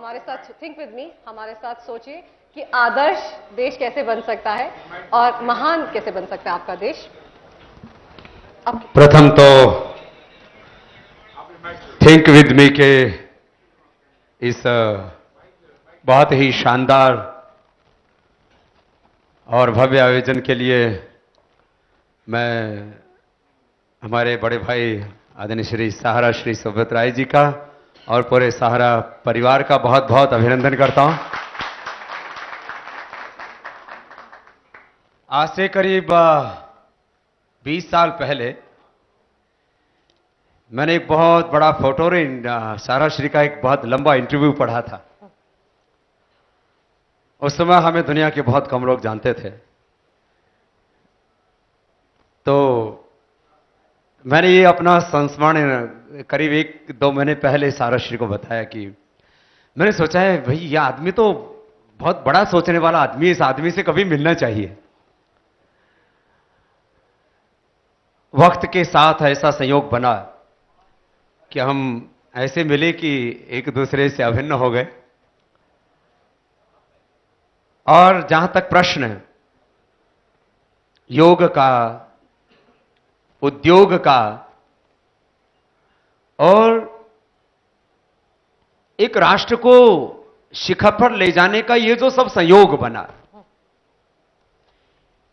हमारे साथ think with मी, हमारे साथ सोचिए कि आदर्श देश कैसे बन सकता है और महान कैसे बन सकता है आपका देश। प्रथम तो थिंक विद मी के इस बहुत ही शानदार और भव्य आयोजन के लिए मैं हमारे बड़े भाई आदरणीय श्री सहारा श्री सुब्रत राय जी का और पूरे सहारा परिवार का बहुत बहुत अभिनंदन करता हूं। आज से करीब 20 साल पहले मैंने एक बहुत बड़ा फोटो सहारा श्री का एक बहुत लंबा इंटरव्यू पढ़ा था। उस समय हमें दुनिया के बहुत कम लोग जानते थे, तो मैंने ये अपना संस्मरण करीब 1-2 महीने पहले सहारा श्री को बताया कि मैंने सोचा है भाई ये आदमी तो बहुत बड़ा सोचने वाला आदमी, इस आदमी से कभी मिलना चाहिए। वक्त के साथ ऐसा संयोग बना कि हम ऐसे मिले कि एक दूसरे से अभिन्न हो गए। और जहां तक प्रश्न है योग का, उद्योग का और एक राष्ट्र को शिखर पर ले जाने का ये जो सब संयोग बना,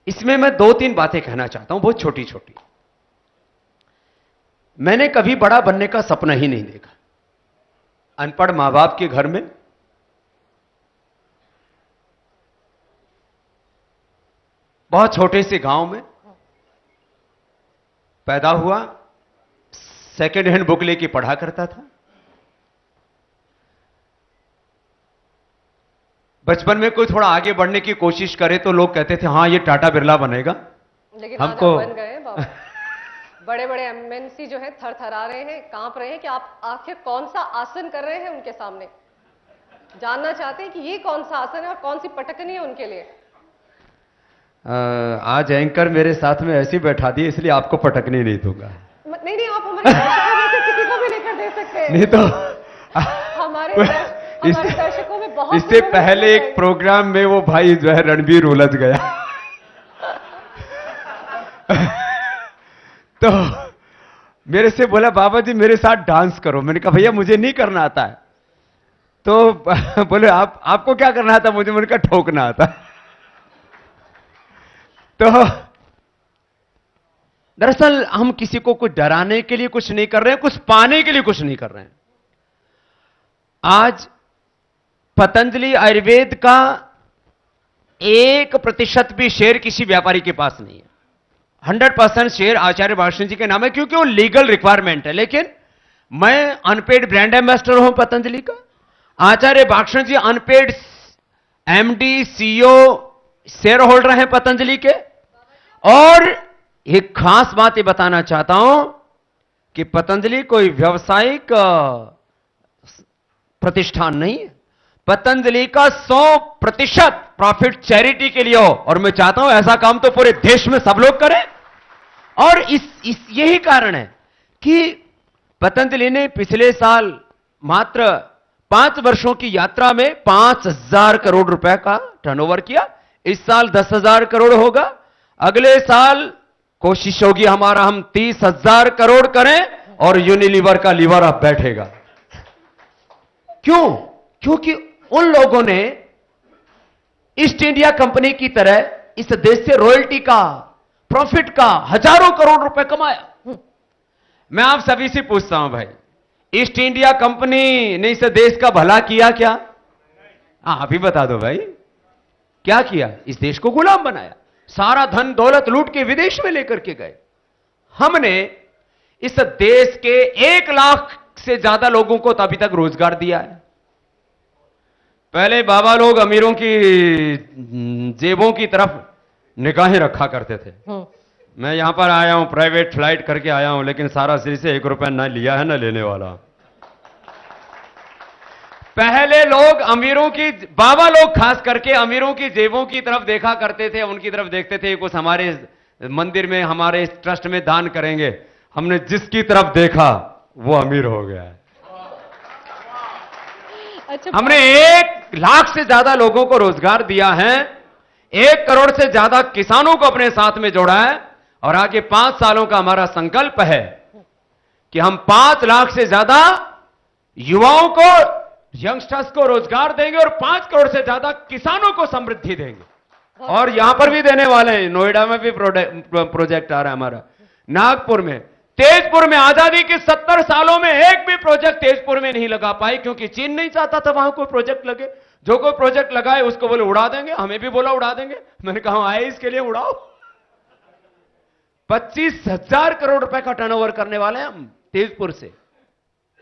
इसमें मैं 2-3 बातें कहना चाहता हूं, बहुत छोटी छोटी। मैंने कभी बड़ा बनने का सपना ही नहीं देखा। अनपढ़ मां बाप के घर में बहुत छोटे से गांव में पैदा हुआ, सेकेंड हैंड बुक लेके पढ़ा करता था। बचपन में कोई थोड़ा आगे बढ़ने की कोशिश करे तो लोग कहते थे हाँ ये टाटा बिरला बनेगा, लेकिन हमको बन गए बाबा। बड़े बड़े एमएनसी जो है थरथरा रहे हैं, कांप रहे हैं कि आप आखिर कौन सा आसन कर रहे हैं उनके सामने। जानना चाहते हैं कि ये कौन सा आसन है और कौन सी पटकनी है उनके लिए। आज एंकर मेरे साथ में ऐसी बैठा दी, इसलिए आपको पटकनी नहीं दूंगा। नहीं नहीं, आप हमारे दर्शकों में से किसी को भी लेकर दे सकते हैं। नहीं तो हमारे दर्शकों में बहुत इससे पहले एक प्रोग्राम में वो भाई जो है रणबीर उलझ गया तो मेरे से बोला बाबा जी मेरे साथ डांस करो। मैंने कहा भैया मुझे नहीं करना आता है। तो बोले आपको क्या करना आता? मैंने कहा ठोकना आता। तो दरअसल हम किसी को कुछ डराने के लिए कुछ नहीं कर रहे हैं, कुछ पाने के लिए कुछ नहीं कर रहे हैं। आज पतंजलि आयुर्वेद का 1% भी शेयर किसी व्यापारी के पास नहीं है। 100% शेयर आचार्य भाषण जी के नाम है, क्योंकि वो लीगल रिक्वायरमेंट है। लेकिन मैं अनपेड ब्रांड एम्बेसडर हूं पतंजलि का। आचार्य भाषण ji unpaid MD CEO share holder हैं पतंजलि के। और एक खास बात ये बताना चाहता हूं कि पतंजलि कोई व्यावसायिक प्रतिष्ठान नहीं है। पतंजलि का 100% प्रॉफिट चैरिटी के लिए हो, और मैं चाहता हूं ऐसा काम तो पूरे देश में सब लोग करें। और यही कारण है कि पतंजलि ने पिछले साल मात्र 5 वर्षों की यात्रा में 5,000 करोड़ रुपए का टर्नओवर किया। इस साल 10,000 करोड़ होगा। अगले साल कोशिश होगी हमारा हम 30,000 करोड़ करें और यूनिलीवर का लीवर अब बैठेगा। क्यों? क्योंकि उन लोगों ने ईस्ट इंडिया कंपनी की तरह इस देश से रॉयल्टी का, प्रॉफिट का हजारों करोड़ रुपए कमाया। मैं आप सभी से पूछता हूं भाई, ईस्ट इंडिया कंपनी ने इस देश का भला किया क्या? आप ही बता दो भाई, क्या किया? इस देश को गुलाम बनाया, सारा धन दौलत लूट के विदेश में लेकर के गए। हमने इस देश के 1 लाख से ज्यादा लोगों को तो अभी तक रोजगार दिया है। पहले बाबा लोग अमीरों की जेबों की तरफ निगाहें रखा करते थे। मैं यहां पर आया हूं, प्राइवेट फ्लाइट करके आया हूं, लेकिन सारा श्री से 1 रुपया ना लिया है ना लेने वाला। पहले लोग अमीरों की, बाबा लोग खास करके अमीरों की जेबों की तरफ देखा करते थे, उनकी तरफ देखते थे कुछ हमारे मंदिर में, हमारे ट्रस्ट में दान करेंगे। हमने जिसकी तरफ देखा वो अमीर हो गया है। अच्छा, हमने 1 लाख से ज्यादा लोगों को रोजगार दिया है, 1 करोड़ से ज्यादा किसानों को अपने साथ में जोड़ा है, और आगे 5 सालों का हमारा संकल्प है कि हम 5 लाख से ज्यादा युवाओं को, यंगस्टर्स को रोजगार देंगे और 5 करोड़ से ज्यादा किसानों को समृद्धि देंगे। और यहां पर भी देने वाले हैं, नोएडा में भी प्रोजेक्ट आ रहा है हमारा, नागपुर में, तेजपुर में। आजादी के 70 सालों में एक भी प्रोजेक्ट तेजपुर में नहीं लगा पाए, क्योंकि चीन नहीं चाहता था वहां कोई प्रोजेक्ट लगे। जो कोई प्रोजेक्ट लगाए उसको बोले उड़ा देंगे, हमें भी बोला उड़ा देंगे। मैंने कहा आए इसके लिए उड़ाओ। 25,000 करोड़ रुपए का टर्नओवर करने वाले हैं हम तेजपुर से,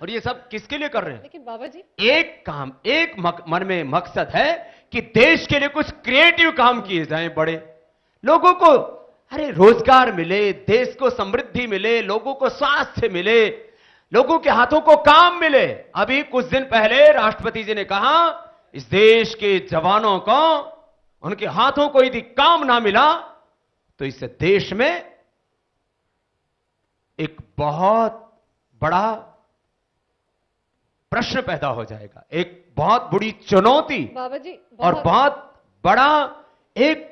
और ये सब किसके लिए कर रहे हैं? लेकिन बाबा जी, एक काम, एक मन में मकसद है कि देश के लिए कुछ क्रिएटिव काम किए जाएं, बड़े लोगों को अरे रोजगार मिले, देश को समृद्धि मिले, लोगों को स्वास्थ्य मिले, लोगों के हाथों को काम मिले। अभी कुछ दिन पहले राष्ट्रपति जी ने कहा इस देश के जवानों को, उनके हाथों को यदि काम ना मिला तो इस देश में एक बहुत बड़ा प्रश्न पैदा हो जाएगा, एक बहुत बड़ी चुनौती बाबा जी, और बहुत बड़ा एक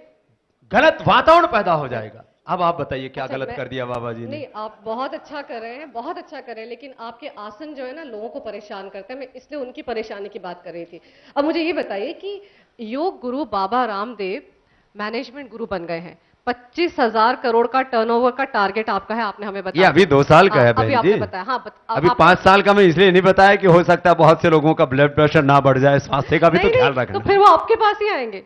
गलत वातावरण पैदा हो जाएगा। अब आप बताइए क्या गलत कर दिया बाबा जी ने? नहीं, आप बहुत अच्छा कर रहे हैं, बहुत अच्छा कर रहे हैं, लेकिन आपके आसन जो है ना लोगों को परेशान करते हैं। मैं इसलिए उनकी परेशानी की बात कर रही थी। अब मुझे ये बताइए कि योग गुरु बाबा रामदेव मैनेजमेंट गुरु बन गए हैं, 25,000 करोड़ का टर्नओवर का टारगेट आपका है, आपने हमें बताया। ये अभी 2 साल का है बहन जी। आपने बताया, हाँ, अभी 5 साल का मैं इसलिए नहीं बताया कि हो सकता है बहुत से लोगों का ब्लड प्रेशर ना बढ़ जाए, स्वास्थ्य का भी तो ख्याल रखना। तो फिर वो आपके पास ही आएंगे,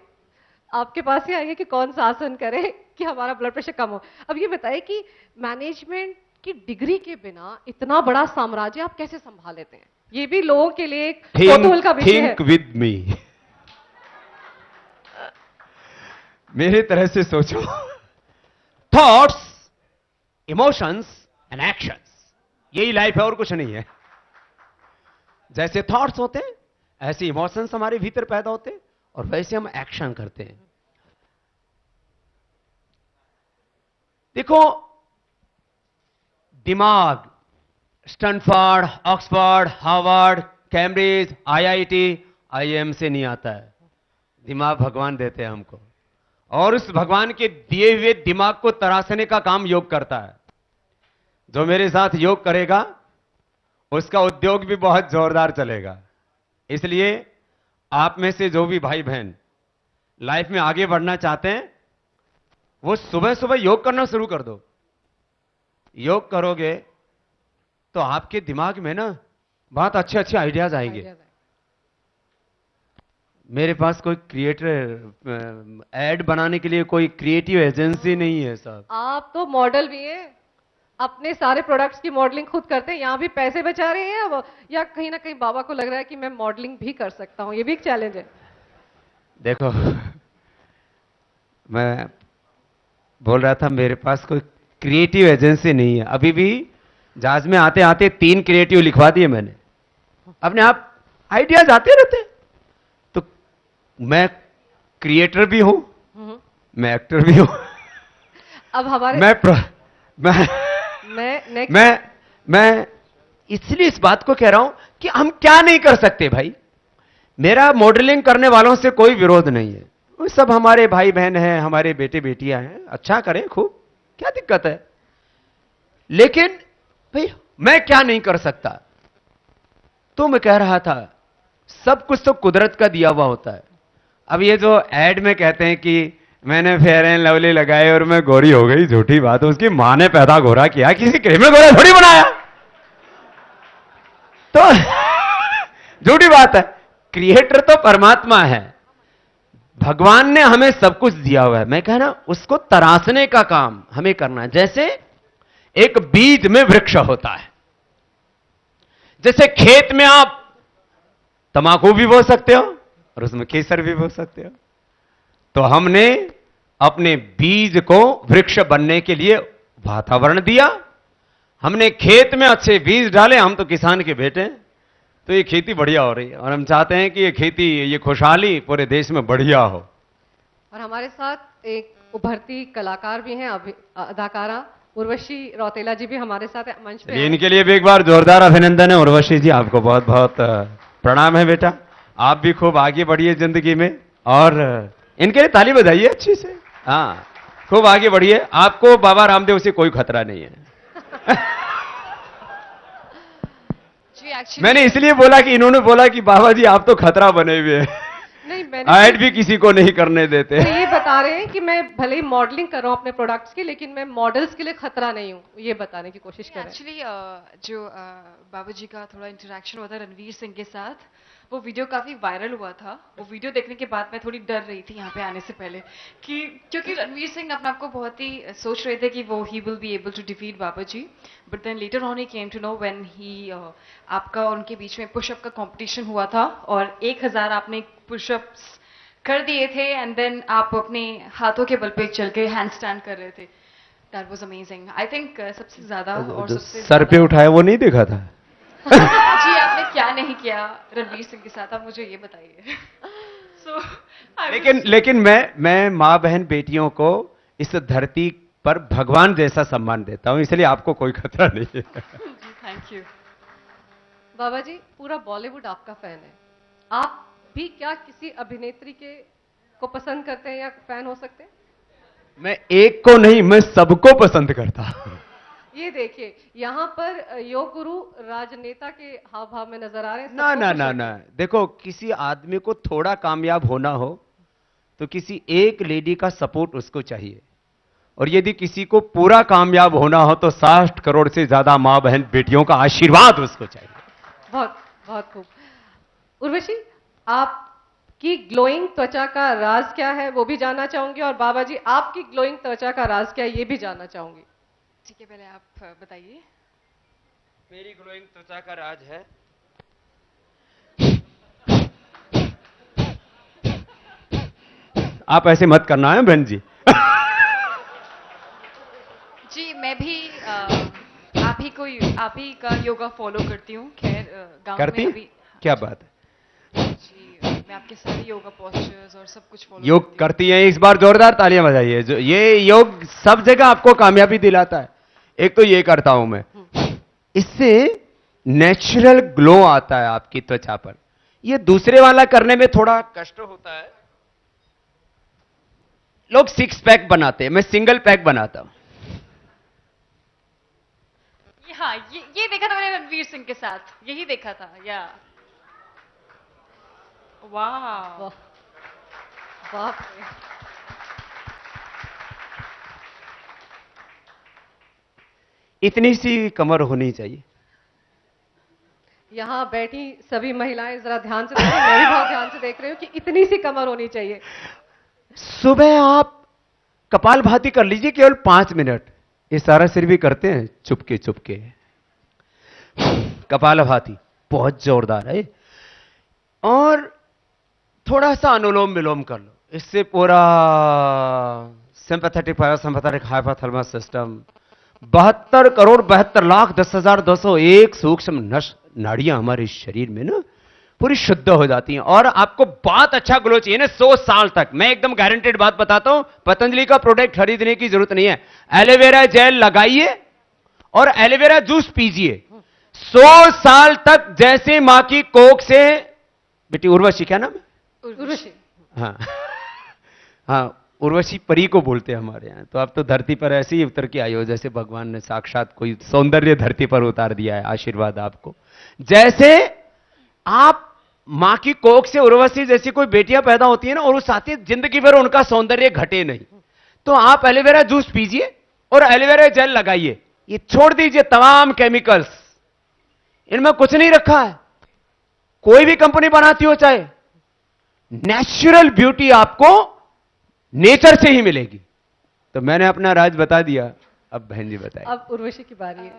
आपके पास ही आएंगे कि कौन सा आसन करें कि हमारा ब्लड प्रेशर कम हो। अब ये बताइए कि मैनेजमेंट की डिग्री के बिना इतना बड़ा साम्राज्य आप कैसे संभाल लेते हैं? ये भी लोगों के लिए एक कौतूहल का विषय है। थिंक विद मी, मेरी तरह से सोचो। थॉट्स, इमोशंस एंड एक्शंस, यही लाइफ है और कुछ नहीं है। जैसे थॉट्स होते हैं ऐसे इमोशंस हमारे भीतर पैदा होते हैं और वैसे हम एक्शन करते हैं। देखो, दिमाग Stanford, Oxford, Harvard, Cambridge, IIT, IIM से नहीं आता है। दिमाग भगवान देते हैं हमको, और उस भगवान के दिए हुए दिमाग को तराशने का काम योग करता है। जो मेरे साथ योग करेगा उसका उद्योग भी बहुत जोरदार चलेगा। इसलिए आप में से जो भी भाई बहन लाइफ में आगे बढ़ना चाहते हैं, वो सुबह सुबह योग करना शुरू कर दो। योग करोगे तो आपके दिमाग में ना बहुत अच्छे अच्छे आइडियाज आएंगे। मेरे पास कोई क्रिएटर, एड बनाने के लिए कोई क्रिएटिव एजेंसी नहीं है साहब। आप तो मॉडल भी हैं, अपने सारे प्रोडक्ट्स की मॉडलिंग खुद करते हैं, यहां भी पैसे बचा रहे हैं अब, या कहीं ना कहीं बाबा को लग रहा है कि मैं मॉडलिंग भी कर सकता हूं? ये भी एक चैलेंज है। देखो, मैं बोल रहा था मेरे पास कोई क्रिएटिव एजेंसी नहीं है। अभी भी जहाज में आते आते 3 क्रिएटिव लिखवा दिए मैंने। अपने आप आइडियाज आते रहते। तो मैं क्रिएटर भी हूं, मैं एक्टर भी हूं। अब हमारे मैं इसलिए इस बात को कह रहा हूं कि हम क्या नहीं कर सकते भाई। मेरा मॉडलिंग करने वालों से कोई विरोध नहीं है, वो सब हमारे भाई बहन हैं, हमारे बेटे बेटियां हैं, अच्छा करें खूब, क्या दिक्कत है। लेकिन भाई मैं क्या नहीं कर सकता? तो मैं कह रहा था सब कुछ तो कुदरत का दिया हुआ होता है। अब ये जो एड में कहते हैं कि मैंने फेयर एंड लवली लगाए और मैं गोरी हो गई, झूठी बात है। उसकी मां ने पैदा गोरा किया, किसी क्रीम में गोरा थोड़ी बनाया। तो झूठी बात है। क्रिएटर तो परमात्मा है, भगवान ने हमें सब कुछ दिया हुआ है। मैं कह रहा उसको तराशने का काम हमें करना है। जैसे एक बीज में वृक्ष होता है, जैसे खेत में आप तंबाकू भी बो सकते हो और उसमें केसर भी बो सकते हो। तो हमने अपने बीज को वृक्ष बनने के लिए वातावरण दिया, हमने खेत में अच्छे बीज डाले। हम तो किसान के बेटे हैं, तो ये खेती बढ़िया हो रही है और हम चाहते हैं कि ये खेती, ये खुशहाली पूरे देश में बढ़िया हो। और हमारे साथ एक उभरती कलाकार भी हैं, अदाकारा उर्वशी रौतेला जी भी हमारे साथ मंच पे। इनके लिए भी एक बार जोरदार अभिनंदन है। उर्वशी जी, आपको बहुत बहुत प्रणाम है बेटा। आप भी खूब आगे बढ़िए जिंदगी में, और इनके लिए ताली बजाइए अच्छी से। हाँ, खूब आगे बढ़िए, आपको बाबा रामदेव से कोई खतरा नहीं है। मैंने इसलिए बोला कि इन्होंने बोला कि बाबा जी आप तो खतरा बने हुए हैं। नहीं, मैंने ऐड भी किसी को नहीं करने देते। तो ये बता रहे हैं कि मैं भले ही मॉडलिंग कर रहा हूँ अपने प्रोडक्ट्स की, लेकिन मैं मॉडल्स के लिए खतरा नहीं हूँ, ये बताने की कोशिश कर रहे हैं। एक्चुअली जो बाबा जी का थोड़ा इंटरेक्शन हुआ था रणवीर सिंह के साथ, वो वीडियो काफ़ी वायरल हुआ था। वो वीडियो देखने के बाद मैं थोड़ी डर रही थी यहाँ पे आने से पहले, कि क्योंकि रणवीर सिंह अपने आप को बहुत ही सोच रहे थे कि वो ही will be able to defeat Baba ji, but then later on he came to know when he आपका और उनके बीच में पुशअप का कंपटीशन हुआ था और 1000 आपने पुशअप्स कर दिए थे, एंड देन आप अपने हाथों के बल पे चल के हैंड स्टैंड कर रहे थे। That was amazing. I think सबसे ज्यादा और सबसे सर पे उठाया वो नहीं देखा था। जी आपने क्या नहीं किया रणवीर सिंह के साथ, आप मुझे ये बताइए। लेकिन मैं माँ बहन बेटियों को इस धरती पर भगवान जैसा सम्मान देता हूं, इसलिए आपको कोई खतरा नहीं है। जी थैंक यू। बाबा जी, पूरा बॉलीवुड आपका फैन है, आप भी क्या किसी अभिनेत्री को पसंद करते हैं या फैन हो सकते हैं? मैं एक को नहीं, मैं सबको पसंद करता हूं। ये देखिए, यहाँ पर योग गुरु राजनेता के हाव भाव में नजर आ रहे हैं। ना ना ना ना, देखो किसी आदमी को थोड़ा कामयाब होना हो तो किसी एक लेडी का सपोर्ट उसको चाहिए, और यदि किसी को पूरा कामयाब होना हो तो 60 करोड़ से ज्यादा मां बहन बेटियों का आशीर्वाद उसको चाहिए। बहुत बहुत खूब। उर्वशी, आपकी ग्लोइंग त्वचा का राज क्या है वो भी जानना चाहूंगी, और बाबा जी आपकी ग्लोइंग त्वचा का राज क्या है ये भी जानना चाहूंगी। ठीक है, पहले आप बताइए। मेरी ग्लोइंग त्वचा का राज है आप ऐसे मत करना है बहन जी। जी मैं भी आप ही का योगा फॉलो करती हूँ। खैर गांव करती में अभी क्या बात है। जी मैं आपके सारे योगा पोस्चर्स और सब कुछ फॉलो योग करती हैं, इस बार जोरदार तालियां बजाइए। जो ये योग सब जगह आपको कामयाबी दिलाता है। एक तो ये करता हूं मैं, इससे नेचुरल ग्लो आता है आपकी त्वचा पर। ये दूसरे वाला करने में थोड़ा कष्ट होता है। लोग 6 पैक बनाते हैं, मैं सिंगल पैक बनाता हूं। हाँ ये देखा था मैंने रणवीर सिंह के साथ, यही देखा था। या वाह वाह, इतनी सी कमर होनी चाहिए। यहाँ बैठी सभी महिलाएं जरा ध्यान से देखें, मैं भी बहुत ध्यान से देख रही हूँ कि इतनी सी कमर होनी चाहिए। सुबह आप कपालभाति कर लीजिए केवल 5 मिनट। ये सारा सिर भी करते हैं चुपके चुपके। कपालभाति बहुत जोरदार है। और थोड़ा सा अनुलोम विलोम कर लो, इससे पूरा sympathetic parasympathetic hypothalamus system, 72 crore 72 lakh 10,201 सूक्ष्म नाड़ियां हमारे शरीर में ना पूरी शुद्ध हो जाती हैं। और आपको बहुत अच्छा ग्लो चाहिए ना 100 साल तक। मैं एकदम गारंटेड बात बताता हूं, पतंजलि का प्रोडक्ट खरीदने की जरूरत नहीं है। एलोवेरा जेल लगाइए और एलोवेरा जूस पीजिए, 100 साल तक जैसे मां की कोख से। बेटी उर्वशी, क्या नाम है? उर्वशी। हाँ हाँ, उर्वशी परी को बोलते हैं हमारे यहाँ। तो आप तो धरती पर ऐसे ही उतर के आई हो जैसे भगवान ने साक्षात कोई सौंदर्य धरती पर उतार दिया है। आशीर्वाद आपको। जैसे आप मां की कोख से उर्वशी जैसी कोई बेटियां पैदा होती है ना, और उस आती जिंदगी भर उनका सौंदर्य घटे नहीं, तो आप एलोवेरा जूस पीजिए और एलोवेरा जेल लगाइए। ये छोड़ दीजिए तमाम केमिकल्स, इनमें कुछ नहीं रखा है। कोई भी कंपनी बनाती हो चाहे, नेचुरल ब्यूटी आपको नेचर से ही मिलेगी। तो मैंने अपना राज बता दिया, अब बहन जी बताइए। अब उर्वशी की बारी है।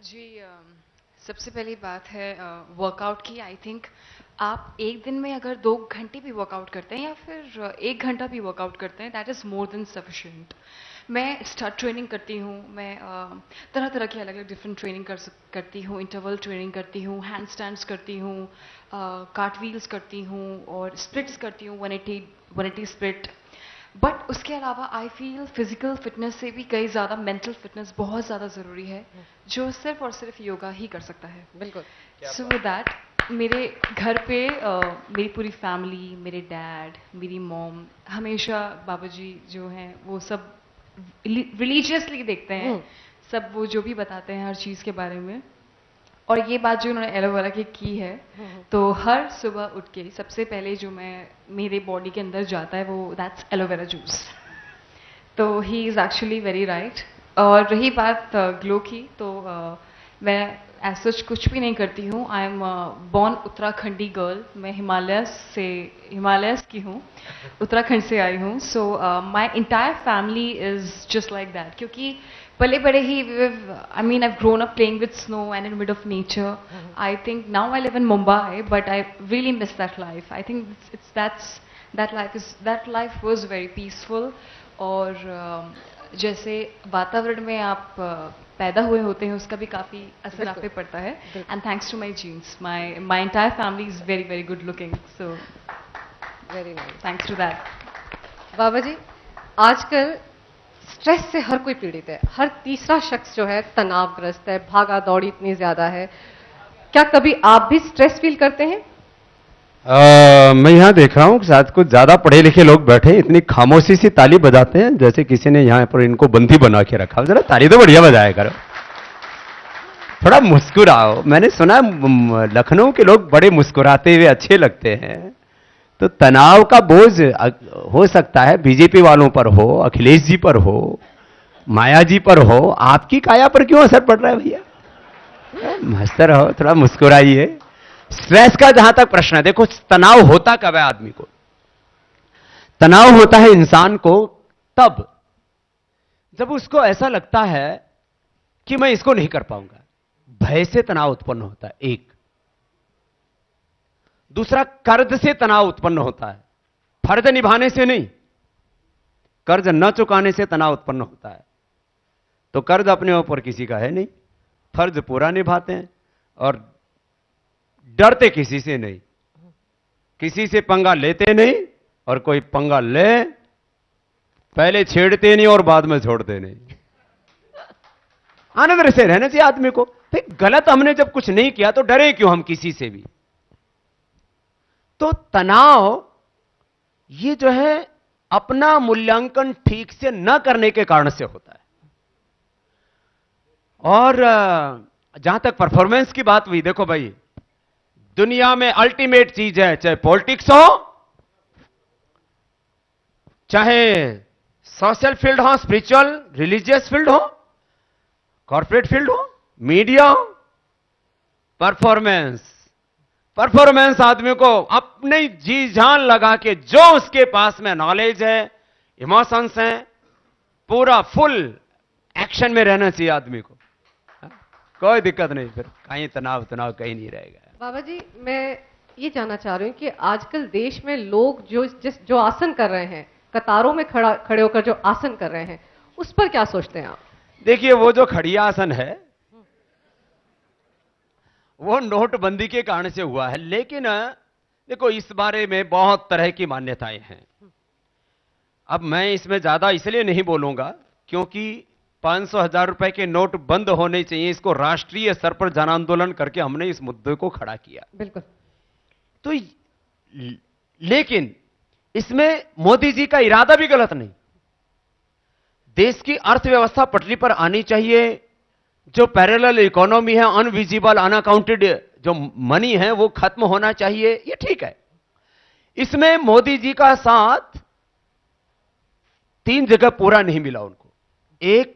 जी सबसे पहली बात है वर्कआउट की। आई थिंक आप एक दिन में अगर 2 घंटे भी वर्कआउट करते हैं या फिर 1 घंटा भी वर्कआउट करते हैं, that is more than sufficient. मैं स्टार्ट ट्रेनिंग करती हूँ, मैं तरह तरह की अलग अलग डिफरेंट ट्रेनिंग करती हूँ। इंटरवल ट्रेनिंग करती हूँ, हैंड स्टैंड्स करती हूँ, कार्टव्हील्स करती हूँ और स्प्लिट्स करती हूँ, 180 स्प्लिट। बट उसके अलावा आई फील फिजिकल फिटनेस से भी कई ज़्यादा मेंटल फिटनेस बहुत ज़्यादा ज़रूरी है, जो सिर्फ और सिर्फ योगा ही कर सकता है। बिल्कुल। सो विद दैट मेरे घर पे मेरी पूरी फैमिली, मेरे डैड, मेरी मॉम हमेशा बाबाजी जो हैं वो सब रिलीजियसली देखते हैं, सब वो जो भी बताते हैं हर चीज़ के बारे में। और ये बात जो उन्होंने एलोवेरा की है, तो हर सुबह उठ के सबसे पहले जो मैं मेरे बॉडी के अंदर जाता है वो दैट्स एलोवेरा जूस। तो he is actually very right. और रही बात ग्लो की, तो मैं एज सच कुछ भी नहीं करती हूँ। I am born Uttarakhandi girl. मैं हिमालयस की हूँ, उत्तराखंड से आई हूँ। So my entire family is just like that, क्योंकि पले बड़े ही I mean I grown up playing with snow and in mid of nature. I think now I live in Mumbai but I really miss that life. I think it's that life was very peaceful. और जैसे वातावरण में आप पैदा हुए होते हैं उसका भी काफ़ी असर आप पे पड़ता है। And thanks to my genes, my entire family is very very good looking, so very nice. Thanks to that. Baba ji, आजकल स्ट्रेस से हर कोई पीड़ित है, हर तीसरा शख्स जो है तनावग्रस्त है, भागा दौड़ी इतनी ज्यादा है। क्या कभी आप भी स्ट्रेस फील करते हैं? मैं यहाँ देख रहा हूँ शायद कुछ ज्यादा पढ़े लिखे लोग बैठे हैं, इतनी खामोशी सी ताली बजाते हैं जैसे किसी ने यहाँ पर इनको बंदी बना के रखा। जरा ताली तो बढ़िया बजाया करो, थोड़ा मुस्कुराओ। मैंने सुना लखनऊ के लोग बड़े मुस्कुराते हुए अच्छे लगते हैं। तो तनाव का बोझ हो सकता है बीजेपी वालों पर हो, अखिलेश जी पर हो, माया जी पर हो, आपकी काया पर क्यों असर पड़ रहा है भैया? मस्त रहो, थोड़ा मुस्कुराइए। स्ट्रेस का जहां तक प्रश्न है, देखो तनाव होता कब है आदमी को? तनाव होता है इंसान को तब जब उसको ऐसा लगता है कि मैं इसको नहीं कर पाऊंगा। भय से तनाव उत्पन्न होता है एक। दूसरा, कर्ज से तनाव उत्पन्न होता है, फर्ज निभाने से नहीं, कर्ज न चुकाने से तनाव उत्पन्न होता है। तो कर्ज अपने ऊपर किसी का है नहीं, फर्ज पूरा निभाते हैं और डरते किसी से नहीं, किसी से पंगा लेते नहीं, और कोई पंगा ले पहले छेड़ते नहीं और बाद में छोड़ते नहीं। आनंद से रहना चाहिए आदमी को। फिर गलत हमने जब कुछ नहीं किया तो डरे क्यों हम किसी से भी? तो तनाव ये जो है अपना मूल्यांकन ठीक से न करने के कारण से होता है। और जहां तक परफॉर्मेंस की बात हुई, देखो भाई दुनिया में अल्टीमेट चीज है, चाहे पॉलिटिक्स हो, चाहे सोशल फील्ड हो, स्पिरिचुअल रिलीजियस फील्ड हो, कॉर्पोरेट फील्ड हो, मीडिया हो, परफॉर्मेंस। परफॉर्मेंस आदमी को अपनी जी जान लगा के जो उसके पास में नॉलेज है, इमोशंस हैं, पूरा फुल एक्शन में रहना चाहिए आदमी को। कोई दिक्कत नहीं, फिर कहीं तनाव कहीं नहीं रहेगा। बाबा जी, मैं ये जानना चाह रही हूँ कि आजकल देश में लोग जो आसन कर रहे हैं, कतारों में खड़े होकर जो आसन कर रहे हैं, उस पर क्या सोचते हैं आप? देखिए, वो जो खड़िया आसन है वो नोटबंदी के कारण से हुआ है, लेकिन देखो इस बारे में बहुत तरह की मान्यताएं हैं। अब मैं इसमें ज्यादा इसलिए नहीं बोलूंगा क्योंकि 500,000 रुपए के नोट बंद होने चाहिए, इसको राष्ट्रीय स्तर पर जन आंदोलन करके हमने इस मुद्दे को खड़ा किया। बिल्कुल। तो लेकिन इसमें मोदी जी का इरादा भी गलत नहीं। देश की अर्थव्यवस्था पटरी पर आनी चाहिए, जो पैरेलल इकोनॉमी है, अनविजिबल अनअकाउंटेड जो मनी है वो खत्म होना चाहिए, ये ठीक है। इसमें मोदी जी का साथ 3 जगह पूरा नहीं मिला उनको। एक,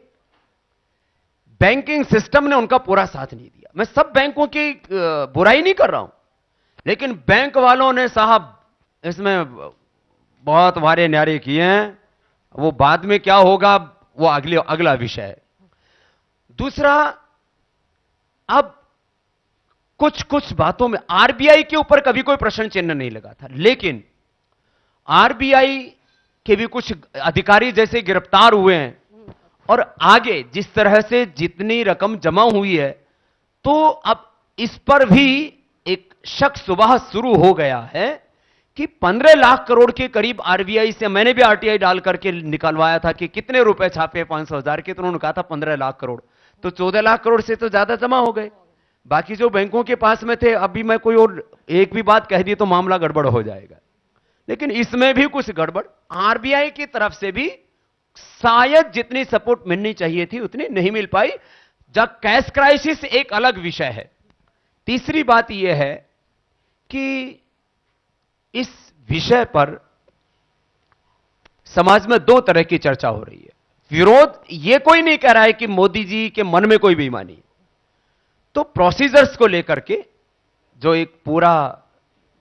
बैंकिंग सिस्टम ने उनका पूरा साथ नहीं दिया। मैं सब बैंकों की बुराई नहीं कर रहा हूं, लेकिन बैंक वालों ने साहब इसमें बहुत वारे न्यारे किए हैं। वो बाद में क्या होगा वो अगला विषय है। दूसरा, अब कुछ बातों में आरबीआई के ऊपर कभी कोई प्रश्न चिन्ह नहीं लगा था, लेकिन आरबीआई के भी कुछ अधिकारी जैसे गिरफ्तार हुए हैं, और आगे जिस तरह से जितनी रकम जमा हुई है, तो अब इस पर भी एक शक सुबह शुरू हो गया है कि 15 लाख करोड़ के करीब आरबीआई से, मैंने भी आरटीआई डाल करके निकलवाया था कि कितने रुपए छापे 500,000 के, तो उन्होंने कहा था 15 लाख करोड़, तो 14 लाख करोड़ से तो ज्यादा जमा हो गए। बाकी जो बैंकों के पास में थे, अभी मैं कोई और एक भी बात कह दी तो मामला गड़बड़ हो जाएगा। लेकिन इसमें भी कुछ गड़बड़, आरबीआई की तरफ से भी शायद जितनी सपोर्ट मिलनी चाहिए थी उतनी नहीं मिल पाई। जब कैश क्राइसिस एक अलग विषय है। तीसरी बात यह है कि इस विषय पर समाज में दो तरह की चर्चा हो रही है। विरोध, यह कोई नहीं कह रहा है कि मोदी जी के मन में कोई बेईमानी है, तो प्रोसीजर्स को लेकर के जो एक पूरा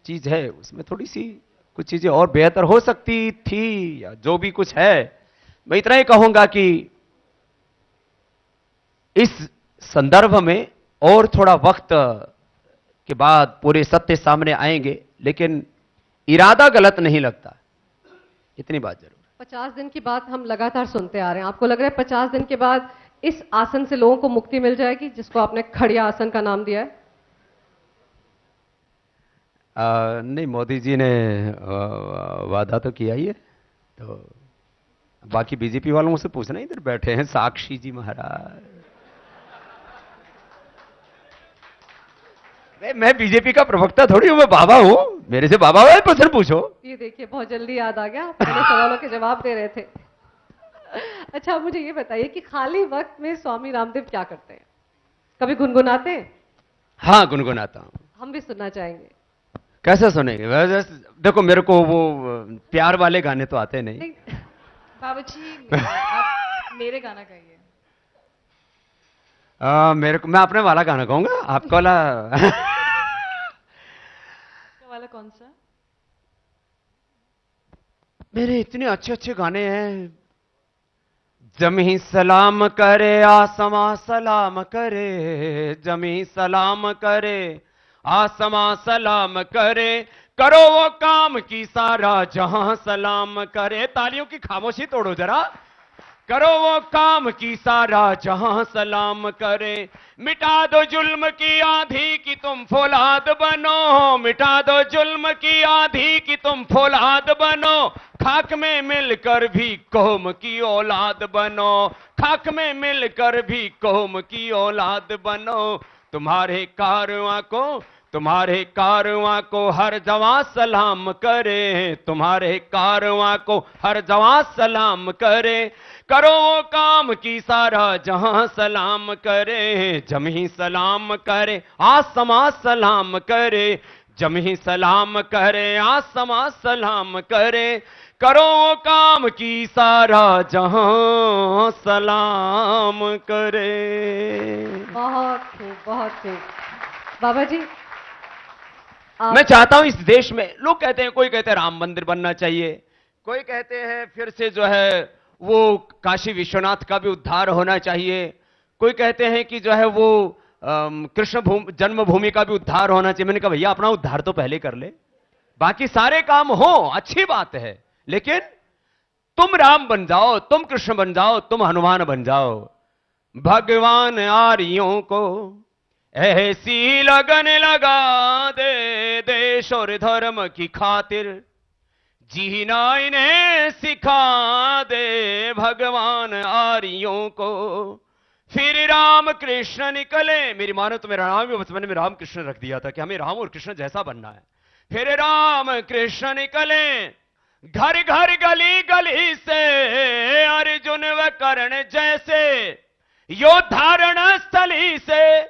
चीज है उसमें थोड़ी सी कुछ चीजें और बेहतर हो सकती थी, या जो भी कुछ है। मैं इतना ही कहूंगा कि इस संदर्भ में और थोड़ा वक्त के बाद पूरे सत्य सामने आएंगे, लेकिन इरादा गलत नहीं लगता, इतनी बात जरूर। 50 दिन की बात हम लगातार सुनते आ रहे हैं। आपको लग रहा है 50 दिन के बाद इस आसन से लोगों को मुक्ति मिल जाएगी, जिसको आपने खड़िया आसन का नाम दिया है? नहीं, मोदी जी ने वादा तो किया ही है, तो बाकी बीजेपी वालों से पूछना, इधर बैठे हैं साक्षी जी महाराज। मैं बीजेपी का प्रवक्ता थोड़ी हूं, मैं बाबा हूं, मेरे से बाबा हुआ है, प्रश्न पूछो। ये देखिए, बहुत जल्दी याद आ गया, पहले सवालों के जवाब दे रहे थे। अच्छा, मुझे ये बताइए कि खाली वक्त में स्वामी रामदेव क्या करते हैं? कभी गुनगुनाते हैं? हाँ, गुनगुनाता हूं। हम भी सुनना चाहेंगे। कैसे सुनेंगे? देखो, मेरे को वो प्यार वाले गाने तो आते नहीं। बाबा जी, आप मेरे गाना गाइए। मेरे को, मैं अपने वाला गाना गाऊंगा, आपका वाला। वाला कौन सा? मेरे इतने अच्छे अच्छे गाने हैं। जमी सलाम करे आसमा सलाम करे, जमी सलाम करे आसमा सलाम करे, करो वो काम की सारा जहां सलाम करे। तालियों की खामोशी तोड़ो जरा। करो वो काम की सारा जहां सलाम करे, मिटा दो जुल्म की आंधी की तुम फौलाद बनो, मिटा दो जुल्म की आंधी की तुम फौलाद बनो, खाक में मिलकर भी कौम की औलाद बनो, खाक में मिलकर भी कौम की औलाद बनो। तुम्हारे कारवां को हर जवां सलाम करे, तुम्हारे कारवां को हर जवां सलाम करे, करो वो काम की सारा जहां सलाम करे, जमी सलाम करे आसमां सलाम करे, जमी सलाम करे आसमां सलाम करे, करो वो काम की सारा जहां सलाम करे। बहुत खूब, बहुत खूब। बाबा जी, मैं चाहता हूं इस देश में, लोग कहते हैं, कोई कहते हैं राम मंदिर बनना चाहिए, कोई कहते हैं फिर से जो है वो काशी विश्वनाथ का भी उद्धार होना चाहिए, कोई कहते हैं कि जो है वो कृष्ण जन्मभूमि का भी उद्धार होना चाहिए। मैंने कहा भैया अपना उद्धार तो पहले कर ले, बाकी सारे काम हो, अच्छी बात है, लेकिन तुम राम बन जाओ, तुम कृष्ण बन जाओ, तुम हनुमान बन जाओ। भगवान आर्यों को ऐसी लगन लगा दे, देश और धर्म की खातिर जीना इन्हें सिखा दे, भगवान आर्यों को फिर राम कृष्ण निकले। मेरी मानो तो मेरा नाम भी बचपन में राम कृष्ण रख दिया था कि हमें राम और कृष्ण जैसा बनना है। फिर राम कृष्ण निकले घर घर गली गली से, अर्जुन व कर्ण जैसे योद्धारण स्थली से,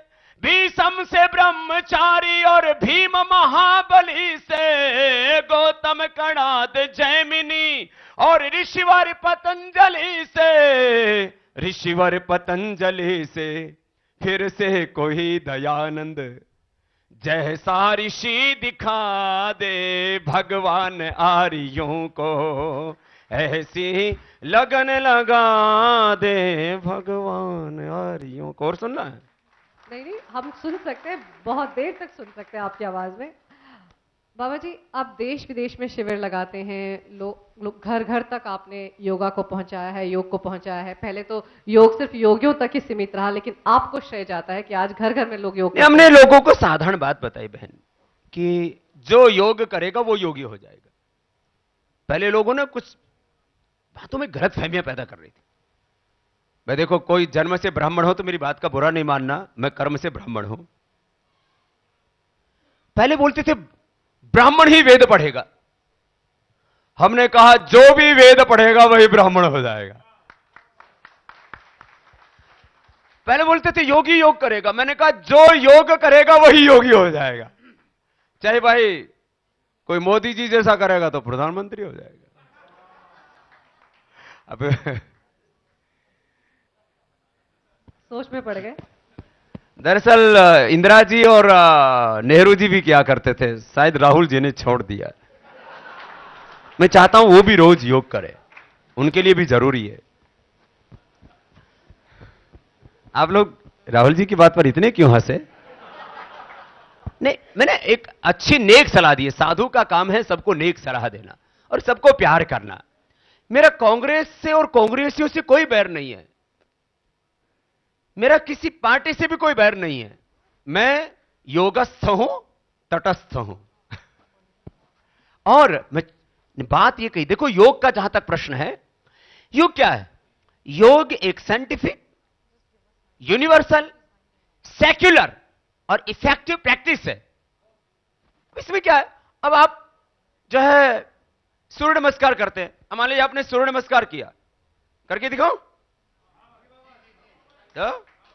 भीष्म से ब्रह्मचारी और भीम महाबली से, गौतम कणाद जैमिनी और ऋषिवर पतंजलि से, फिर से कोई दयानंद जैसा ऋषि दिखा दे, भगवान आर्यों को ऐसी लगन लगा दे, भगवान आर्यों को। और सुनना है? नहीं, हम सुन सकते हैं, बहुत देर तक सुन सकते हैं आपकी आवाज में। बाबा जी, आप देश विदेश में शिविर लगाते हैं, लोग घर घर तक आपने योगा को पहुंचाया है, योग को पहुंचाया है। पहले तो योग सिर्फ योगियों तक ही सीमित रहा, लेकिन आपको श्रेय जाता है कि आज घर घर में लोग योग। हमने लोगों को साधारण बात बताई बहन, कि जो योग करेगा वो योगी हो जाएगा। पहले लोगों ने कुछ बातों में गलत फहमियां पैदा कर रही थी। मैं देखो, कोई जन्म से ब्राह्मण हो तो मेरी बात का बुरा नहीं मानना, मैं कर्म से ब्राह्मण हूं, पहले बोलते थे ब्राह्मण ही वेद पढ़ेगा। हमने कहा जो भी वेद पढ़ेगा वही ब्राह्मण हो जाएगा। पहले बोलते थे योगी योग करेगा, मैंने कहा जो योग करेगा वही योगी हो जाएगा। चाहे भाई कोई मोदी जी जैसा करेगा तो प्रधानमंत्री हो जाएगा। अब सोच में पड़ गए। दरअसल इंदिरा जी और नेहरू जी भी क्या करते थे, शायद राहुल जी ने छोड़ दिया। मैं चाहता हूं वो भी रोज योग करें, उनके लिए भी जरूरी है। आप लोग राहुल जी की बात पर इतने क्यों हंसे? नहीं, मैंने एक अच्छी नेक सलाह दी है। साधु का काम है सबको नेक सलाह देना और सबको प्यार करना। मेरा कांग्रेस से और कांग्रेसियों से कोई बैर नहीं है, मेरा किसी पार्टी से भी कोई बैर नहीं है। मैं योगस्थ हूं, तटस्थ हूं। और मैं बात ये कही, देखो योग का जहां तक प्रश्न है, योग क्या है? योग एक साइंटिफिक, यूनिवर्सल, सेक्युलर और इफेक्टिव प्रैक्टिस है। इसमें क्या है? अब आप जो है सूर्य नमस्कार करते हैं, मान लीजिए आपने सूर्य नमस्कार किया, करके दिखाओ तो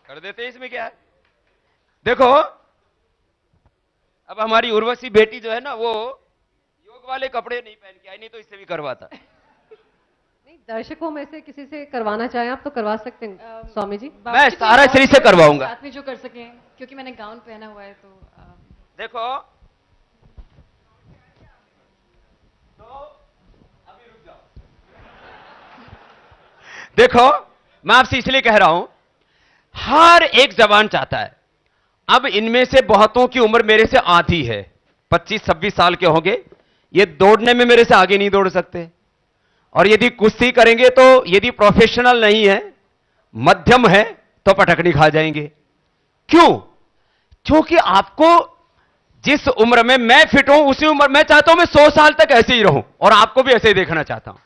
कर देते हैं। इसमें क्या है? देखो अब हमारी उर्वशी बेटी जो है ना, वो योग वाले कपड़े नहीं पहन के आई, नहीं तो इससे भी करवाता। नहीं, दर्शकों में से किसी से करवाना चाहें आप तो करवा सकते हैं स्वामी जी। मैं सारा श्री से करवाऊंगा, साथ में जो कर सकें, क्योंकि मैंने गाउन पहना हुआ है तो देखो तो अभी रुक जाओ। देखो मैं आपसे इसलिए कह रहा हूं, हर एक जवान चाहता है। अब इनमें से बहुतों की उम्र मेरे से आधी है, 25-26 साल के होंगे, ये दौड़ने में मेरे से आगे नहीं दौड़ सकते। और यदि कुश्ती करेंगे तो यदि प्रोफेशनल नहीं है, मध्यम है, तो पटकनी खा जाएंगे। क्यों? क्योंकि आपको जिस उम्र में मैं फिट हूं, उसी उम्र में चाहता हूं मैं 100 साल तक ऐसे ही रहूं, और आपको भी ऐसे ही देखना चाहता हूं।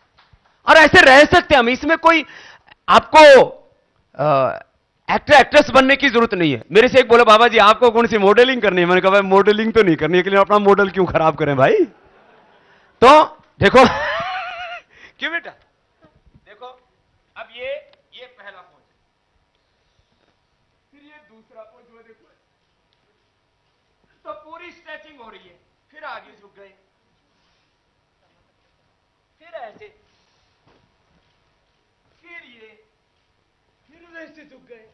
और ऐसे रह सकते हैं हम, इसमें कोई आपको एक्टर एक्ट्रेस बनने की जरूरत नहीं है। मेरे से एक बोला, बाबा जी आपको कौन सी मॉडलिंग करनी है? मैंने कहा भाई मॉडलिंग तो नहीं करनी है, लेकिन अपना मॉडल क्यों खराब करें भाई। तो देखो क्यों बेटा, देखो अब ये पहला पोज, फिर ये दूसरा पोज हुआ, देखो तो पूरी स्ट्रेचिंग हो रही है। फिर आगे झुक गए, फिर ऐसे, फिर ये, फिर वैसे झुक गए,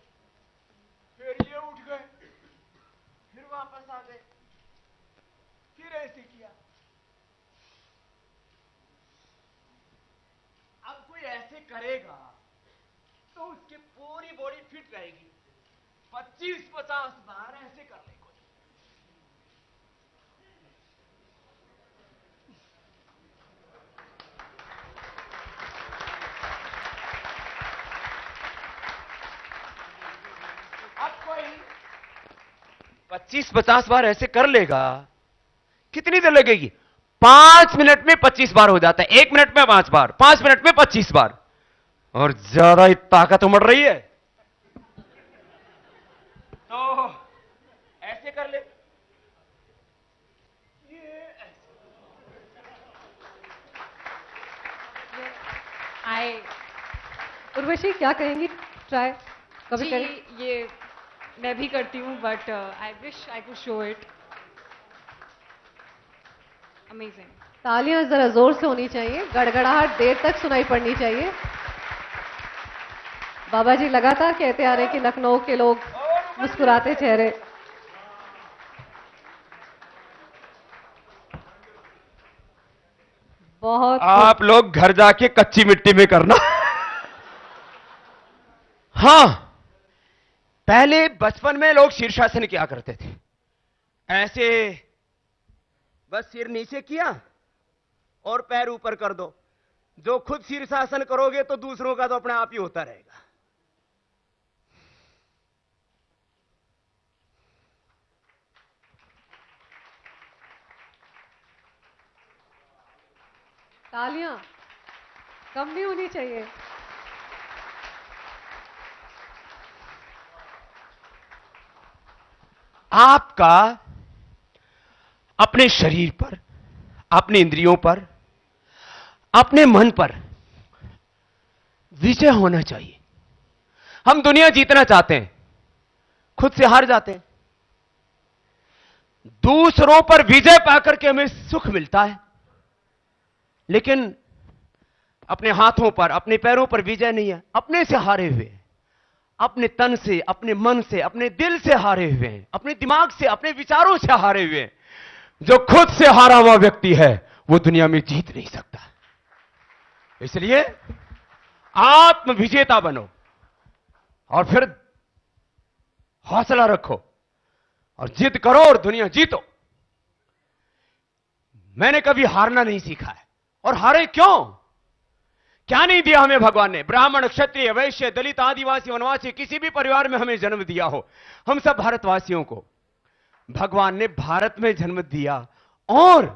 फिर ये उठ गए, फिर वापस आ गए, फिर ऐसे किया। अब कोई ऐसे करेगा तो उसकी पूरी बॉडी फिट रहेगी। 25-50 बार ऐसे कर ले कोई। अब कोई 25-50 बार ऐसे कर लेगा, कितनी देर लगेगी? 5 मिनट में 25 बार हो जाता है, 1 मिनट में 5 बार, 5 मिनट में 25 बार, और ज्यादा ही ताकत उमड़ रही है तो ऐसे कर ले, ये आई उर्वशी क्या कहेंगी? ट्राई कभी जी, करें? ये मैं भी करती हूँ, but I wish I could show it. Amazing. तालियां जरा जोर से होनी चाहिए, गड़गड़ाहट देर तक सुनाई पड़नी चाहिए। बाबा जी लगातार कहते आ रहे हैं कि लखनऊ के लोग मुस्कुराते चेहरे। बहुत आप लोग घर जाके कच्ची मिट्टी में करना। हां, पहले बचपन में लोग शीर्षासन किया करते थे, ऐसे बस सिर नीचे किया और पैर ऊपर कर दो। जो खुद शीर्षासन करोगे तो दूसरों का तो अपने आप ही होता रहेगा। तालियां कम नहीं होनी चाहिए। आपका अपने शरीर पर, अपने इंद्रियों पर, अपने मन पर विजय होना चाहिए। हम दुनिया जीतना चाहते हैं, खुद से हार जाते हैं। दूसरों पर विजय पाकर के हमें सुख मिलता है, लेकिन अपने हाथों पर, अपने पैरों पर विजय नहीं है। अपने से हारे हुए हैं, अपने तन से, अपने मन से, अपने दिल से हारे हुए हैं, अपने दिमाग से, अपने विचारों से हारे हुए हैं। जो खुद से हारा हुआ व्यक्ति है वो दुनिया में जीत नहीं सकता। इसलिए आत्म विजेता बनो और फिर हौसला रखो और जिद करो और दुनिया जीतो। मैंने कभी हारना नहीं सीखा है। और हारे क्यों? क्या नहीं दिया हमें भगवान ने? ब्राह्मण, क्षत्रिय, वैश्य, दलित, आदिवासी, वनवासी, किसी भी परिवार में हमें जन्म दिया हो, हम सब भारतवासियों को भगवान ने भारत में जन्म दिया और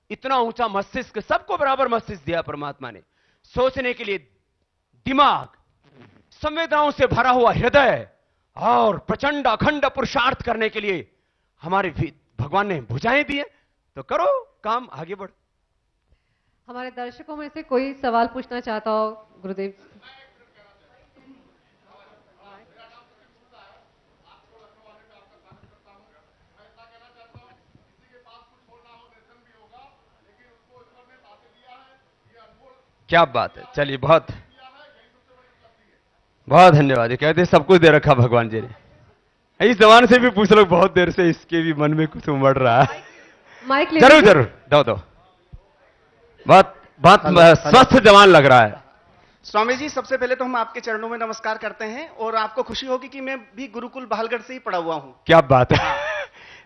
इतना ऊंचा मस्तिष्क, सबको बराबर मस्तिष्क दिया परमात्मा ने। सोचने के लिए दिमाग, संवेदनाओं से भरा हुआ हृदय और प्रचंड अखंड पुरुषार्थ करने के लिए हमारे भगवान ने भुजाएं दी है। तो करो काम, आगे बढ़ो। हमारे दर्शकों में से कोई सवाल पूछना चाहता हो गुरुदेव? क्या बात है, चलिए बहुत बहुत धन्यवाद। कहते सब कुछ दे रखा भगवान जी ने। इस जमाने से भी पूछ लो, बहुत देर से इसके भी मन में कुछ उमड़ रहा है। माइक ले जरूर जरूर दो। बहुत बहुत स्वस्थ जवान लग रहा है। स्वामी जी, सबसे पहले तो हम आपके चरणों में नमस्कार करते हैं और आपको खुशी होगी कि मैं भी गुरुकुल बहालगढ़ से ही पढ़ा हुआ हूँ। क्या बात है।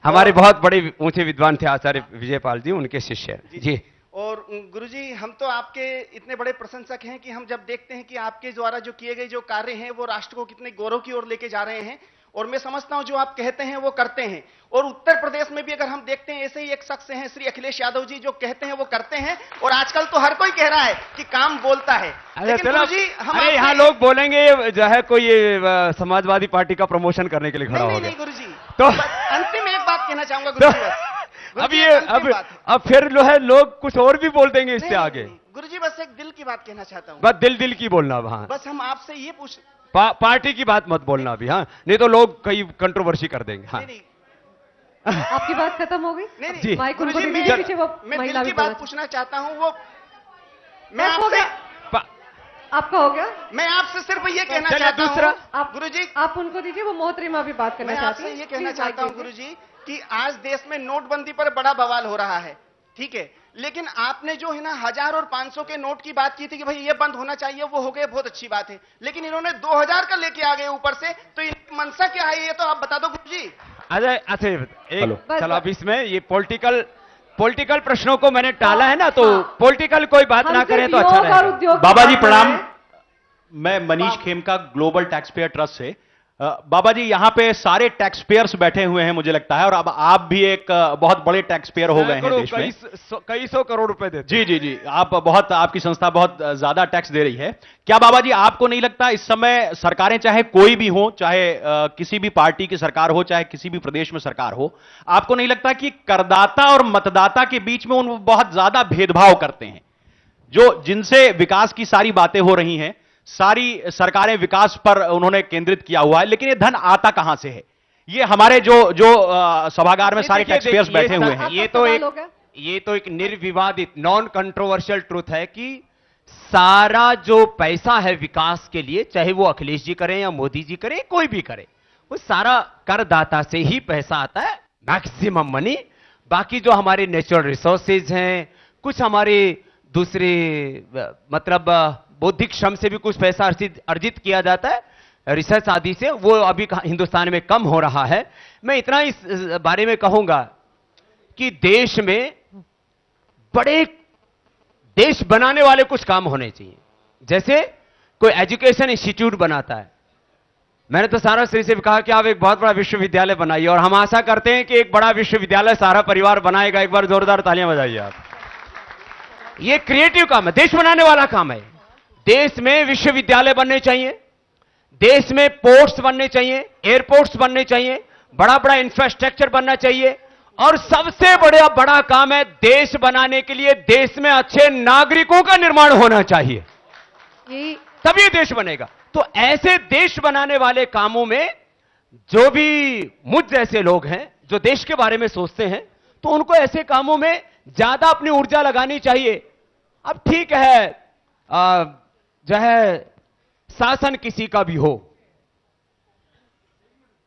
हमारे बहुत बड़े ऊंचे विद्वान थे आचार्य विजयपाल जी, उनके शिष्य जी। और गुरुजी, हम तो आपके इतने बड़े प्रशंसक हैं कि हम जब देखते हैं कि आपके द्वारा जो किए गए जो कार्य हैं वो राष्ट्र को कितने गौरव की ओर लेके जा रहे हैं, और मैं समझता हूं जो आप कहते हैं वो करते हैं। और उत्तर प्रदेश में भी अगर हम देखते हैं, ऐसे ही एक शख्स हैं श्री अखिलेश यादव जी, जो कहते हैं वो करते हैं। और आजकल तो हर कोई कह रहा है कि काम बोलता है। लेकिन गुरुजी, हम यहाँ लोग बोलेंगे जो है कोई समाजवादी पार्टी का प्रमोशन करने के लिए खड़ा हो गया। नहीं गुरुजी, तो अंतिम एक बात कहना चाहूंगा गुरुजी। अब फिर जो है लोग कुछ और भी बोल देंगे इससे आगे। गुरुजी, बस एक दिल की बात कहना चाहता हूँ। बस दिल की बोलना। हाँ, बस हम आपसे ये पूछ पार्टी की बात मत बोलना अभी, हाँ, नहीं तो लोग कई कंट्रोवर्सी कर देंगे। हाँ, आपकी बात खत्म हो गई? नहीं, माइक उनको गुरुजी, दीजिए, पीछे वो मैं महिला दिल की भी बात पूछना चाहता हूँ। वो मैं हो आपसे गया, आपका हो गया। मैं आपसे सिर्फ ये कहना चाहता दूसरा, हूँ गुरुजी, आप उनको दीजिए, वो मोहतरमा भी बात करना मैं चाहती है। आपसे ये कहना चाहता हूँ गुरुजी कि आज देश में नोटबंदी पर बड़ा बवाल हो रहा है, ठीक है, लेकिन आपने जो है ना 1000 और 500 के नोट की बात की थी कि भाई ये बंद होना चाहिए, वो हो गए, बहुत अच्छी बात है। लेकिन इन्होंने 2000 का लेके आ गए ऊपर से, तो इनकी मंशा क्या है ये तो आप बता दो गुरुजी। अच्छा, चलो अब इसमें ये पॉलिटिकल प्रश्नों को मैंने टाला है ना, तो पॉलिटिकल कोई बात ना करें तो अच्छा रहेगा। बाबा जी प्रणाम, मैं Manish Khemka, global tax payer trust से। बाबा जी, यहाँ पे सारे टैक्स पेयर्स बैठे हुए हैं मुझे लगता है, और अब आप भी एक बहुत बड़े टैक्स पेयर हो गए हैं देश में। कई सौ करोड़ रुपए देते। जी, आपकी संस्था बहुत ज्यादा टैक्स दे रही है। क्या बाबा जी आपको नहीं लगता इस समय सरकारें, चाहे कोई भी हो, चाहे किसी भी पार्टी की सरकार हो, चाहे किसी भी प्रदेश में सरकार हो, आपको नहीं लगता कि करदाता और मतदाता के बीच में उन बहुत ज्यादा भेदभाव करते हैं? जिनसे विकास की सारी बातें हो रही हैं, सारी सरकारें विकास पर उन्होंने केंद्रित किया हुआ है, लेकिन ये धन आता कहां से है? ये हमारे जो सभागार में सारे टैक्स पेयर्स बैठे हुए हैं, ये तो एक निर्विवादित नॉन कंट्रोवर्शियल ट्रूथ है कि सारा जो पैसा है विकास के लिए, चाहे वो अखिलेश जी करें या मोदी जी करें, कोई भी करे, वो सारा करदाता से ही पैसा आता है, मैक्सिमम मनी। बाकी जो हमारे नेचुरल रिसोर्सेज हैं, कुछ हमारे दूसरे मतलब बौद्धिक श्रम से भी कुछ पैसा अर्जित किया जाता है, रिसर्च आदि से, वो अभी हिंदुस्तान में कम हो रहा है। मैं इतना इस बारे में कहूंगा कि देश में बड़े देश बनाने वाले कुछ काम होने चाहिए। जैसे कोई एजुकेशन इंस्टीट्यूट बनाता है, मैंने तो सारा श्री से कहा कि आप एक बहुत बड़ा विश्वविद्यालय बनाइए, और हम आशा करते हैं कि एक बड़ा विश्वविद्यालय सारा परिवार बनाएगा। एक बार जोरदार तालियां बजाइए आप। ये क्रिएटिव काम है, देश बनाने वाला काम है। देश में विश्वविद्यालय बनने चाहिए, देश में पोर्ट्स बनने चाहिए, एयरपोर्ट्स बनने चाहिए, बड़ा बड़ा इंफ्रास्ट्रक्चर बनना चाहिए, और सबसे बड़ा काम है देश बनाने के लिए देश में अच्छे नागरिकों का निर्माण होना चाहिए, तभी देश बनेगा। तो ऐसे देश बनाने वाले कामों में जो भी मुझ जैसे लोग हैं जो देश के बारे में सोचते हैं, तो उनको ऐसे कामों में ज्यादा अपनी ऊर्जा लगानी चाहिए। अब ठीक है, जो है शासन किसी का भी हो,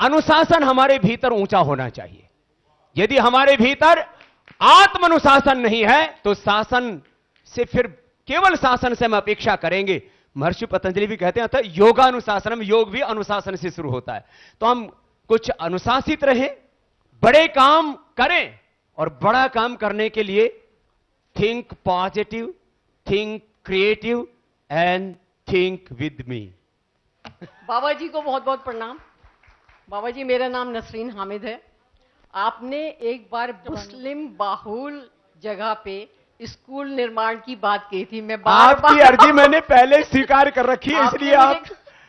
अनुशासन हमारे भीतर ऊंचा होना चाहिए। यदि हमारे भीतर आत्म अनुशासन नहीं है तो शासन से, फिर केवल शासन से हम अपेक्षा करेंगे। महर्षि पतंजलि भी कहते हैं योगानुशासनम, योग भी अनुशासन से शुरू होता है। तो हम कुछ अनुशासित रहें, बड़े काम करें, और बड़ा काम करने के लिए think positive, think creative and think with me. Baba ji को बहुत बहुत प्रणाम। बाबा जी, मेरा नाम नसरीन हामिद है। आपने एक बार मुस्लिम बाहुल जगह पे स्कूल निर्माण की बात की थी। मैं आपकी अर्जी मैंने पहले स्वीकार कर रखी है, इसलिए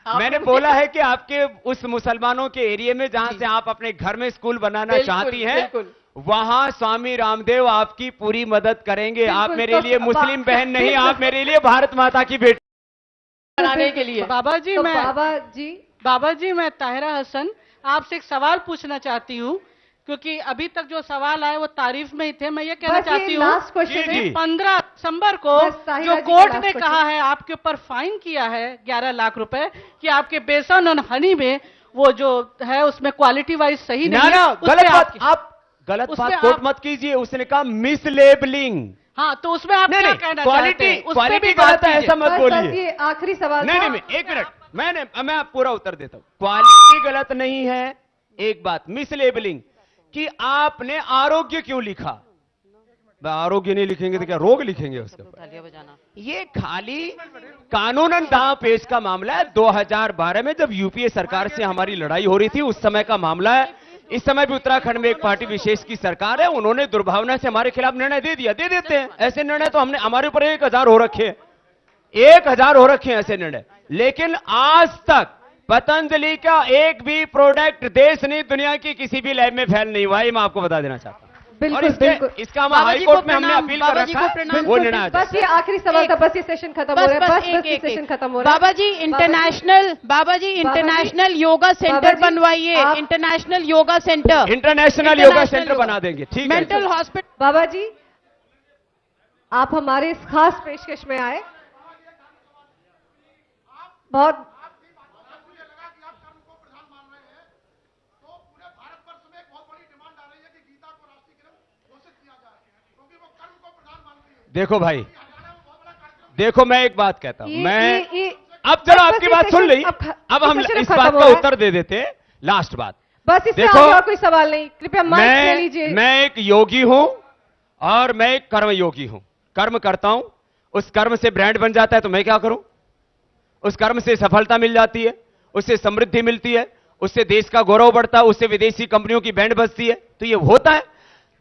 मैंने बोला है कि आपके उस मुसलमानों के एरिया में जहां से आप अपने घर में स्कूल बनाना चाहती हैं, वहां स्वामी रामदेव आपकी पूरी मदद करेंगे। आप मेरे लिए मुस्लिम बहन नहीं, आप मेरे लिए भारत माता की बेटी बनाने के लिए। बाबा जी, तो मैं बाबा जी मैं ताहिरा हसन आपसे एक सवाल पूछना चाहती हूँ, क्योंकि अभी तक जो सवाल आए वो तारीफ में ही थे। मैं ये कहना चाहती हूँ कि 15 दिसंबर को जो कोर्ट ने कहा है आपके ऊपर फाइन किया है 11 लाख रुपए, कि आपके बेसन और हनी में वो जो है उसमें क्वालिटी वाइज सही नहीं है। आप गलत बात कोट मत कीजिए। उसने कहा मिसलेबलिंग। हाँ, तो उसमें आप क्या कहना चाहते हैं? क्वालिटी गलत है ऐसा मत बोलिए। ये आखिरी सवाल। नहीं, एक मिनट, मैं पूरा उत्तर देता हूं। क्वालिटी गलत नहीं है। एक बात मिसलेबलिंग, कि आपने आरोग्य क्यों लिखा। आरोग्य नहीं लिखेंगे तो क्या रोग लिखेंगे उसके ऊपर? ये खाली कानूनन दांव पेच का मामला है। 2012 में जब यूपीए सरकार से हमारी लड़ाई हो रही थी, उस समय का मामला है। इस समय भी उत्तराखंड में एक पार्टी विशेष की सरकार है, उन्होंने दुर्भावना से हमारे खिलाफ निर्णय दे दिया। दे देते हैं ऐसे निर्णय, तो हमने हमारे ऊपर 1000 हो रखे हैं, 1000 हो रखे हैं ऐसे निर्णय। लेकिन आज तक पतंजलि का एक भी प्रोडक्ट देश नहीं दुनिया की किसी भी लैब में फेल नहीं हुआ। ये मैं आपको बता देना चाहता हूं। और इसका हम हाई कोर्ट में हमने अपील कर रखा है, वो निर्णय। बस ये आखिरी सवाल था, बस ये सेशन खत्म हो रहा है, बस ये सेशन खत्म हो रहा है। बाबा जी इंटरनेशनल योगा सेंटर बनवाइए, इंटरनेशनल योगा सेंटर बना देंगे। ठीक है, मेंटल हॉस्पिटल। बाबा जी, आप हमारे इस खास पेशकश में आए, बहुत देखो भाई, देखो मैं एक बात कहता हूं, अब चलो आपकी बात सुन ली, अब हम इस बात का उत्तर दे देते हैं। लास्ट बात, बस इससे देखो, आगे और कोई सवाल नहीं, कृपया माइक ले लीजिए। मैं एक योगी हूं और मैं एक कर्म योगी हूं। कर्म करता हूं, उस कर्म से ब्रांड बन जाता है, तो मैं क्या करूं? उस कर्म से सफलता मिल जाती है, उससे समृद्धि मिलती है, उससे देश का गौरव बढ़ता है, उससे विदेशी कंपनियों की बैंड बजती है, तो ये होता है।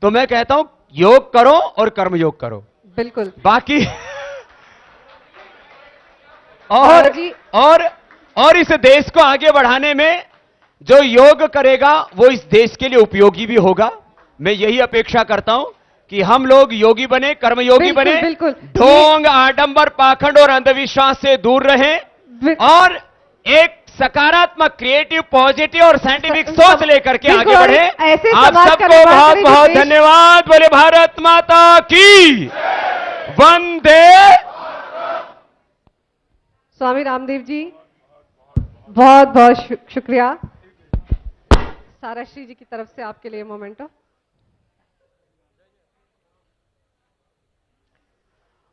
तो मैं कहता हूं योग करो और कर्म योग करो, बिल्कुल। बाकी और इस देश को आगे बढ़ाने में जो योग करेगा वो इस देश के लिए उपयोगी भी होगा। मैं यही अपेक्षा करता हूं कि हम लोग योगी बने, कर्मयोगी बने, ढोंग, आडंबर, पाखंड और अंधविश्वास से दूर रहें और एक सकारात्मक, क्रिएटिव, पॉजिटिव और साइंटिफिक सोच लेकर के आगे बढ़े। आप सबको बहुत बहुत धन्यवाद। बोले भारत माता की वंदे। स्वामी रामदेव जी, बहुत बहुत शुक्रिया। साराश्री जी की तरफ से आपके लिए मोमेंटो।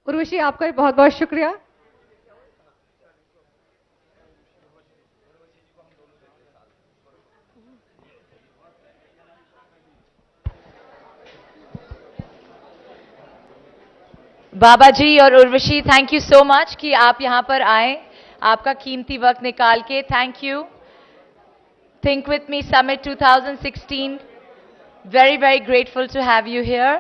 उर्वशी, आपका भी बहुत बहुत शुक्रिया। बाबा जी और Urvashi, thank you so much कि आप यहां पर आए, आपका कीमती वक्त निकाल के। Thank you. Think with me summit 2016, very very grateful to have you here.